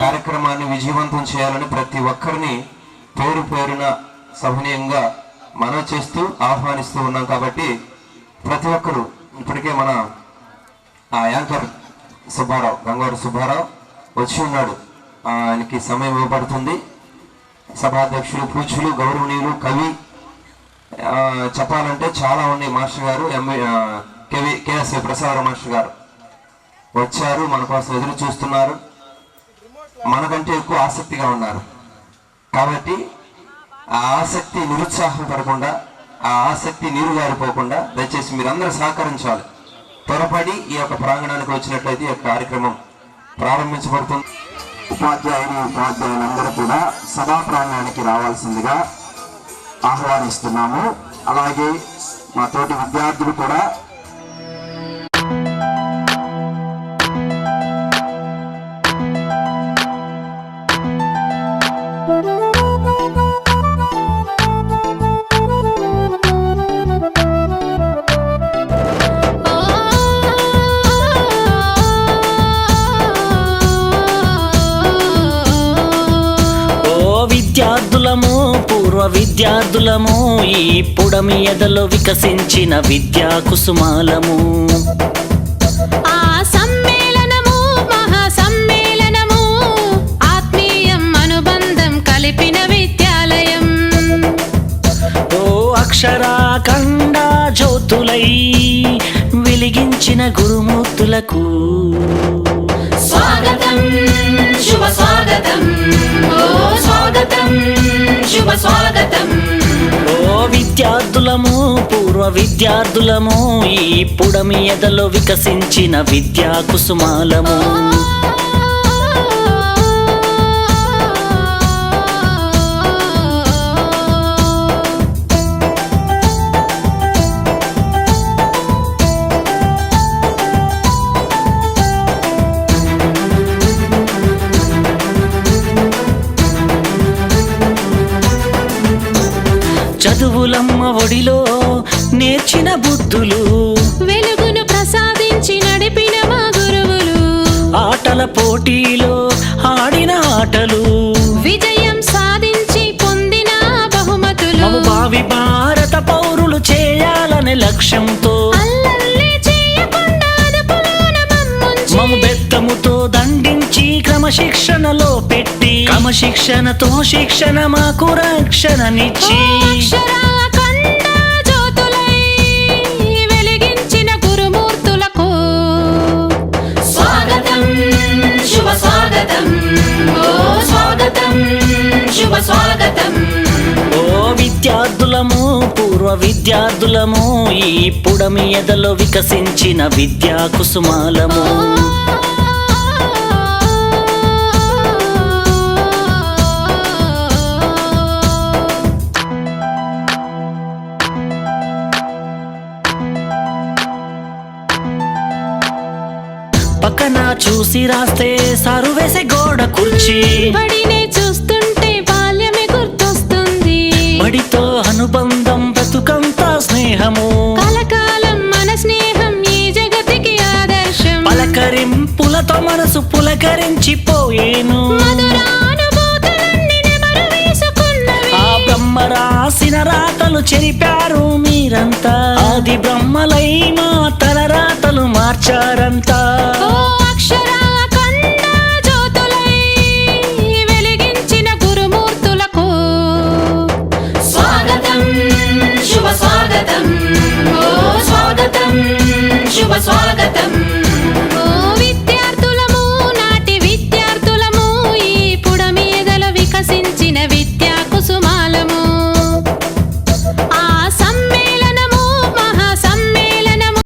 కార్యక్రమాన్ని విజయవంతం చేయాలని ప్రతి ఒక్కరిని పేరు పేరున సవినయంగా మనం చేస్తూ ఆహ్వానిస్తూ ఉన్నాం. కాబట్టి ప్రతి ఒక్కరు ఇప్పటికే మన యాంకర్ సుబ్బారావు, గంగవారి సుబ్బారావు వచ్చి ఉన్నాడు. ఆయనకి సమయం ఇవ్వబడుతుంది. సభాధ్యక్షులు, పూజ్యులు, గౌరవనీయులు, కవి చెప్పాలంటే చాలా ఉన్నాయి. మాస్టర్ గారు కేఎస్ ప్రసాద్ మాస్టర్ గారు వచ్చారు, మన కోసం ఎదురు చూస్తున్నారు. మనకంటే ఎక్కువ ఆసక్తిగా ఉన్నారు. కాబట్టి ఆ ఆసక్తి నిరుత్సాహం పడకుండా, ఆ ఆసక్తి నీరుగారిపోకుండా దయచేసి మీరందరూ సహకరించాలి. త్వరపడి ఈ యొక్క ప్రాంగణానికి వచ్చినట్లయితే ఈ యొక్క కార్యక్రమం ప్రారంభించబడుతుంది. ఉపాధ్యాయులందరూ కూడా సభా ప్రాంగణానికి రావాల్సిందిగా ఆహ్వానిస్తున్నాము. అలాగే మా తోటి విద్యార్థులు కూడా విద్యార్థులము, పూర్వ విద్యార్థులము, ఈ పుడమి ఎదలో వికసించిన విద్యా కుసుమాలము. ఆ సమ్మేళనము మహా సమ్మేళనము, ఆత్మీయం అనుబంధం కలిపిన విద్యాలయం. ఓ అక్షరాఖండ జ్యోతులై వెలిగించిన గురుమూర్తులకు స్వాగతం, శుభ స్వాగతం. ఓ స్వాగతం, శుభ స్వాగతం. ఓ విద్యార్థులము, పూర్వ విద్యార్థులము, ఈ పుడమి ఎదలో వికసించిన విద్యా కుసుమాలము. చదువులమ్మ ఒడిలో నేర్చిన బుద్ధులు, వెలుగును ప్రసాదించి నడిపిన మా గురువులు, ఆటల పోటీలో ఆడిన ఆటలు, విజయం సాధించి పొందిన బహుమతులు, మము భావి భారత పౌరులు చేయాలనే లక్ష్యంతో అల్లర్లే చేయకుండా అదుపులోన మమ్ముంచి, మము బెత్తముతో దండించి క్రమశిక్షణలో పెట్టి, క్రమశిక్షణతో శిక్షణ మాకు రక్షణనిచ్చి, అక్షరాఖండ జ్యోతులై వెలిగించిన గురుమూర్తులకు స్వాగతం, శుభ స్వాగతం. ఓ స్వాగతం, శుభ స్వాగతం. ఓ విద్యార్థులము, పూర్వ విద్యార్థులము, ఈ పుడమి ఎదలో వికసించిన విద్యా కుసుమాలము. పక్కన చూసి రాస్తే సారు వేసే గోడ కుర్చీ, బడినే చూస్తుంటే బాల్యమే గుర్తొస్తుంది. బడితో అనుబంధం బ్రతుకంతా స్నేహము, కలకాలం మన స్నేహం ఈ జగతికి ఆదర్శం. పలకరింపులతో మనసు పులకరించిపోయేను, మధురానుభూతులన్నీ నెమరు వేసుకున్నవి. ఆ బ్రహ్మ రాసిన రాతలు చెరిపారు మీరంతా, ఆది బ్రహ్మలై మా తల రాతలు మార్చారంతా. ఓ అక్షరాఖండ జ్యోతులై వెలిగించిన గురుమూర్తులకు స్వాగతం, శుభ స్వాగతం. ఓ స్వాగతం, శుభ స్వాగతం.